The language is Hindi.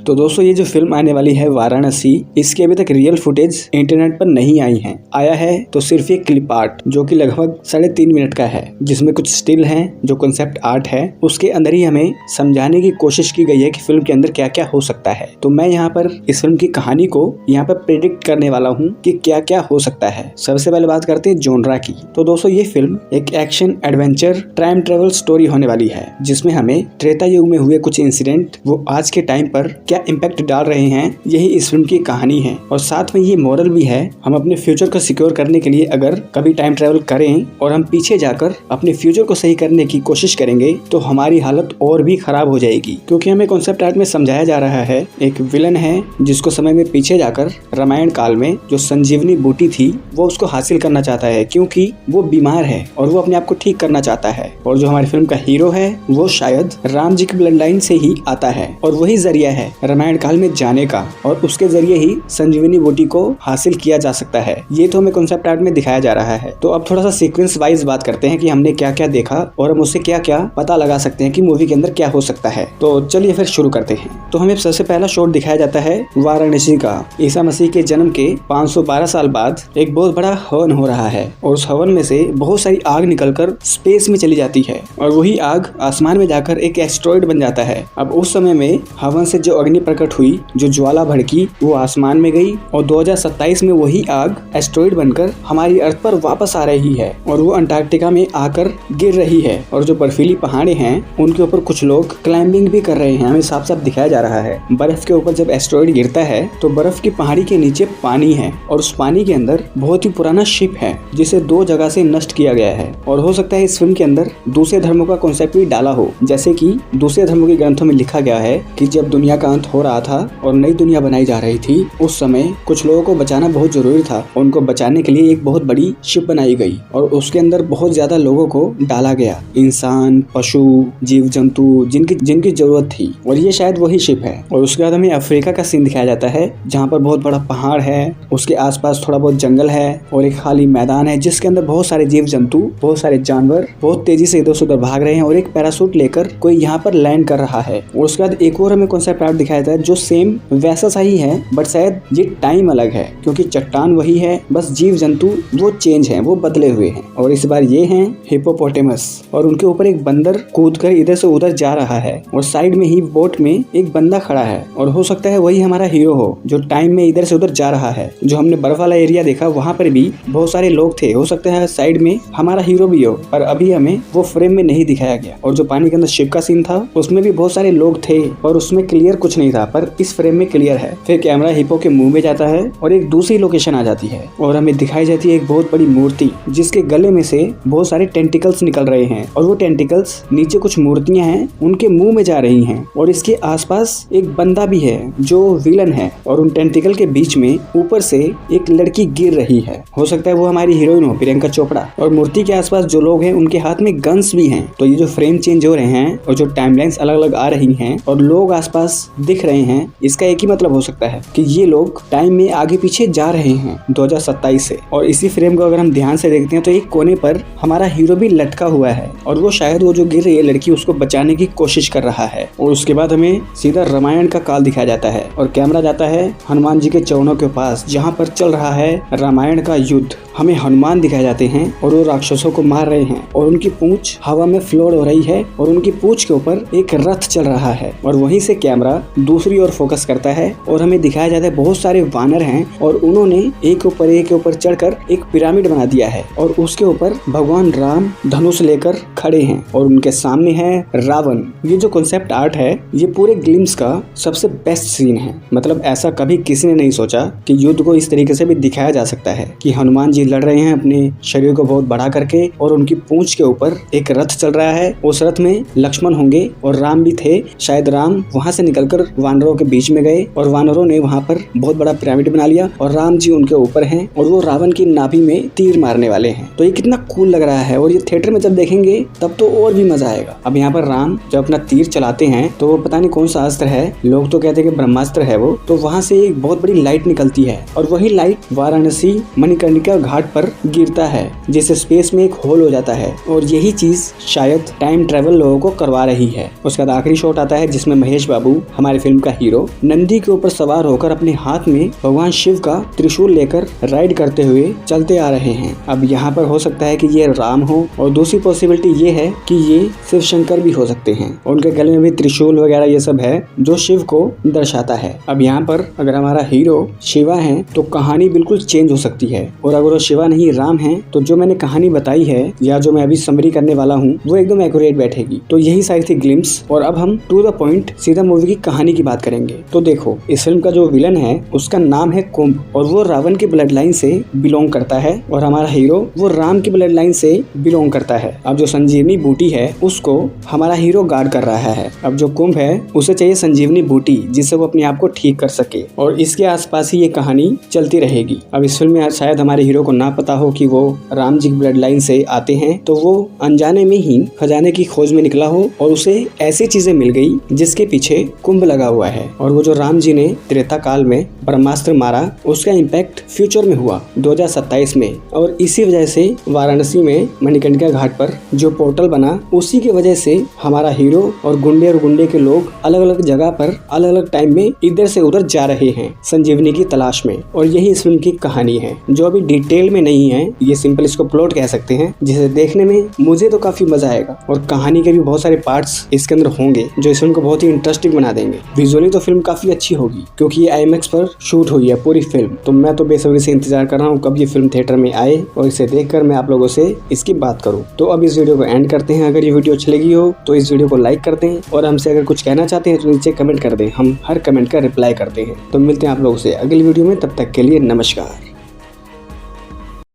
तो दोस्तों ये जो फिल्म आने वाली है वाराणसी, इसकी अभी तक रियल फुटेज इंटरनेट पर नहीं आई है। आया है तो सिर्फ एक क्लिप आर्ट जो कि लगभग 3.5 मिनट का है, जिसमें कुछ स्टिल हैं जो कॉन्सेप्ट आर्ट है। उसके अंदर ही हमें समझाने की कोशिश की गई है कि फिल्म के अंदर क्या क्या हो सकता है। तो मैं यहाँ पर इस फिल्म की कहानी को यहाँ पर प्रेडिक्ट करने वाला हूँ कि क्या क्या हो सकता है। सबसे पहले बात करते हैं जॉनरा की। तो दोस्तों ये फिल्म एक action adventure time travel story होने वाली है, जिसमें हमें त्रेता युग में हुए कुछ इंसिडेंट वो आज के टाइम पर क्या इम्पैक्ट डाल रहे हैं, यही इस फिल्म की कहानी है। और साथ में ये मॉरल भी है, हम अपने फ्यूचर को सिक्योर करने के लिए अगर कभी टाइम ट्रेवल करें और हम पीछे जाकर अपने फ्यूचर को सही करने की कोशिश करेंगे तो हमारी हालत और भी खराब हो जाएगी। क्योंकि हमें कॉन्सेप्ट आर्ट में समझाया जा रहा है एक विलन है जिसको समय में पीछे जाकर रामायण काल में जो संजीवनी बूटी थी वो उसको हासिल करना चाहता है, क्योंकि वो बीमार है और वो अपने आप को ठीक करना चाहता है। और जो हमारी फिल्म का हीरो है वो शायद राम जी की ब्लड लाइन से ही आता है और वही जरिया है रामायण काल में जाने का, और उसके जरिए ही संजीवनी बूटी को हासिल किया जा सकता है। ये तो हमें कॉन्सेप्ट आर्ट में दिखाया जा रहा है। तो अब थोड़ा सा सीक्वेंस वाइज बात करते हैं कि हमने क्या क्या देखा और हम उससे क्या क्या पता लगा सकते हैं कि मूवी के अंदर क्या हो सकता है। तो चलिए फिर शुरू करते हैं। तो हमें सबसे पहला शॉट दिखाया जाता है वाराणसी का। ईसा मसीह के जन्म के 512 साल बाद एक बहुत बड़ा हवन हो रहा है और उस हवन में से बहुत सारी आग निकलकर स्पेस में चली जाती है और वही आग आसमान में जाकर एक एस्टेरॉयड बन जाता है। अब उस समय में हवन से जो अग्नि प्रकट हुई, जो ज्वाला भड़की, वो आसमान में गई और 2027 में वही आग एस्टेरॉयड बनकर हमारी अर्थ पर वापस आ रही है और वो अंटार्कटिका में आकर गिर रही है। और जो बर्फीली पहाड़े हैं उनके ऊपर कुछ लोग क्लाइंबिंग भी कर रहे हैं, हमें साफ साफ दिखाया जा रहा है। बर्फ के ऊपर जब एस्टेरॉयड गिरता है तो बर्फ की पहाड़ी के नीचे पानी है और उस पानी के अंदर बहुत ही पुराना शिप है जिसे 2 जगह से नष्ट किया गया है। और हो सकता है इस फिल्म के अंदर दूसरे धर्मों का कॉन्सेप्ट भी डाला हो, जैसे कि दूसरे धर्मों के ग्रंथों में लिखा गया है कि जब दुनिया का अंत हो रहा था और नई दुनिया बनाई जा रही थी, उस समय कुछ लोगों को बचाना बहुत जरूरी था। उनको बचाने के लिए एक बहुत बड़ी शिप बनाई गई और उसके अंदर बहुत ज्यादा लोगों को डाला गया, इंसान, पशु, जीव जंतु, जिनकी जरूरत थी। और ये शायद वही शिप है। और उसके बाद हमें अफ्रीका का सीन दिखाया जाता है जहाँ पर बहुत बड़ा पहाड़ है, उसके आसपास थोड़ा बहुत जंगल है और एक खाली मैदान है जिसके अंदर बहुत सारे जीव जंतु, बहुत सारे जानवर बहुत तेजी से इधर से उधर भाग रहे हैं और एक पैराशूट लेकर कोई यहाँ पर लैंड कर रहा है। और उसके बाद एक और हमें कॉन्सेप्ट आर्ट दिखाया जाता है जो सेम वैसा सही है, बट शायद ये टाइम अलग है क्योंकि चट्टान वही है, बस जीव जंतु वो चेंज हैं, वो बदले हुए हैं। और इस बार ये हैं हिप्पोपोटेमस और उनके ऊपर एक बंदर कूदकर इधर से उधर जा रहा है और साइड में ही बोट में एक बंदा खड़ा है और हो सकता है वही हमारा हीरो हो जो टाइम में इधर से उधर जा रहा है। जो हमने बर्फ वाला एरिया देखा वहाँ पर भी बहुत सारे लोग थे, हो सकता है साइड में हमारा हीरो भी हो, पर अभी हमें वो फ्रेम में नहीं दिखाया गया। और जो पानी के अंदर शिप का सीन था उसमें भी बहुत सारे लोग थे और उसमें क्लियर कुछ नहीं था, पर इस फ्रेम में क्लियर है। फिर कैमरा हिप्पो के मुंह में जाता है और एक दूसरी लोकेशन आ जाती है और हमें दिखाई जाती है एक बहुत बड़ी मूर्ति जिसके गले में से बहुत सारे टेंटिकल्स निकल रहे हैं और वो टेंटिकल्स नीचे कुछ मूर्तियां हैं उनके मुंह में जा रही हैं और इसके आसपास एक बंदा भी है जो विलन है और उन टेंटिकल के बीच में ऊपर से एक लड़की गिर रही है, हो सकता है वो हमारी हीरोइन हो प्रियंका चोपड़ा। और मूर्ति के आसपास जो लोग हैं उनके हाथ में गन्स भी हैं। तो ये जो फ्रेम चेंज हो रहे हैं और जो टाइमलाइंस अलग अलग आ रही हैं और लोग आसपास दिख रहे हैं, इसका एक ही मतलब हो सकता है कि ये लोग टाइम में आगे पीछे जा रहे हैं 2027 से। और इसी फ्रेम को अगर हम ध्यान से देखते हैं तो एक कोने पर हमारा हीरो भी लटका हुआ है और वो शायद वो जो गिर रही है लड़की उसको बचाने की कोशिश कर रहा है। और उसके बाद हमें सीधा रामायण का काल दिखाया जाता है और कैमरा जाता है हनुमान जी के चरणों के पास जहाँ पर चल रहा है रामायण का युद्ध। हमें हनुमान दिखाए जाते हैं और वो राक्षसों को मार रहे हैं और उनकी पूंछ हवा में फ्लोट हो रही है और उनकी पूंछ के ऊपर एक रथ चल रहा है। और वहीं से कैमरा दूसरी ओर फोकस करता है और हमें दिखाया जाता है बहुत सारे वानर हैं और उन्होंने एक के ऊपर चढ़कर एक पिरामिड बना दिया है और उसके ऊपर भगवान राम धनुष लेकर खड़े हैं और उनके सामने है रावण। ये जो कॉन्सेप्ट आर्ट है ये पूरे ग्लिम्स का सबसे बेस्ट सीन है। मतलब ऐसा कभी किसी ने नहीं सोचा कि युद्ध को इस तरीके से भी दिखाया जा सकता है कि हनुमान जी लड़ रहे हैं अपने शरीर को बहुत बढ़ा करके और उनकी पूंछ के ऊपर एक रथ चल रहा है। उस रथ में लक्ष्मण होंगे और राम भी थे। शायद राम वहां से निकलकर वानरों के बीच में गए और वानरों ने वहां पर बहुत बड़ा पिरामिड बना लिया और राम जी उनके ऊपर हैं और वो रावण की नाभि में तीर मारने वाले हैं। तो ये कितना कूल लग रहा है और ये थिएटर में जब देखेंगे तब तो और भी मजा आएगा। अब यहाँ पर राम जब अपना तीर चलाते हैं तो वो पता नहीं कौन सा अस्त्र है, लोग तो कहते हैं कि ब्रह्मास्त्र है वो। तो वहां से एक बहुत बड़ी लाइट निकलती है और वही लाइट वाराणसी मणिकर्णिका घाट पर गिरता है जिससे स्पेस में एक होल हो जाता है और यही चीज शायद टाइम ट्रेवल लोगों को करवा रही है। उसके बाद आखिरी शॉट आता है जिसमें महेश बाबू हमारी फिल्म का हीरो नंदी के ऊपर सवार होकर अपने हाथ में भगवान शिव का त्रिशूल लेकर राइड करते हुए चलते आ रहे हैं। अब यहाँ पर हो सकता है कि ये राम हो और दूसरी पॉसिबिलिटी ये है कि ये शिव शंकर भी हो सकते हैं। उनके गले में भी त्रिशूल वगैरह ये सब है जो शिव को दर्शाता है। अब यहाँ पर अगर हमारा हीरो शिवा है तो कहानी बिल्कुल चेंज हो सकती है, और अगर वो शिवा नहीं राम है तो जो मैंने कहानी बताई है या जो मैं अभी समरी करने वाला हूँ वो एकदम एक्यूरेट बैठेगी। तो यही सारी थी ग्लिम्स, और अब हम टू द पॉइंट सीधा मूवी की कहानी की बात करेंगे। तो देखो, इस फिल्म का जो विलन है उसका नाम है कुंभ, और वो रावण की ब्लड लाइन से बिलोंग करता है, और हमारा हीरो वो राम की ब्लड लाइन से बिलोंग करता है। अब जो संजीवनी बूटी है उसको हमारा हीरो गार्ड कर रहा है। अब जो कुंभ है उसे चाहिए संजीवनी बूटी जिससे वो अपने आप को ठीक कर सके, और इसके आसपास ही ये कहानी चलती रहेगी। अब इस फिल्म में शायद हमारे हीरो को ना पता हो कि वो राम जी की ब्लड लाइन से आते हैं, तो वो अनजाने में ही खजाने की खोज में निकला हो और उसे ऐसी चीजें मिल गई जिसके पीछे कुंभ लगा हुआ है, और वो जो राम जी ने त्रेता काल में ब्रह्मास्त्र मारा उसका इम्पैक्ट फ्यूचर में हुआ 2027 में, और इसी वजह से वाराणसी में मणिकर्णिका घाट पर जो पोर्टल बना उसी की वजह से हमारा हीरो और गुंडे के लोग अलग अलग जगह पर अलग अलग टाइम में इधर से उधर जा रहे हैं संजीवनी की तलाश में। और यही इस फिल्म की कहानी है जो अभी डिटेल में नहीं है, ये सिंपल इसको प्लॉट कह सकते हैं, जिसे देखने में मुझे तो काफी मजा आएगा, और कहानी के भी बहुत सारे पार्ट्स इसके अंदर होंगे जो इस फिल्म को बहुत ही इंटरेस्टिंग बना देंगे। विजुअली तो फिल्म काफी अच्छी होगी क्योंकि ये IMAX पर शूट हुई है पूरी फिल्म, तो मैं तो बेसब्री से इंतजार कर रहा हूँ कब ये फिल्म थिएटर में आए और इसे देखकर मैं आप लोगों से इसकी बात करूँ। तो अब इस वीडियो को एंड करते हैं। अगर ये वीडियो अच्छी लगी हो तो इस वीडियो को लाइक कर दें, और हमसे अगर कुछ कहना चाहते हैं तो नीचे कमेंट कर दें, हम हर कमेंट का रिप्लाई करते हैं। तो मिलते हैं आप लोगों से अगली वीडियो में, तब तक के लिए नमस्कार।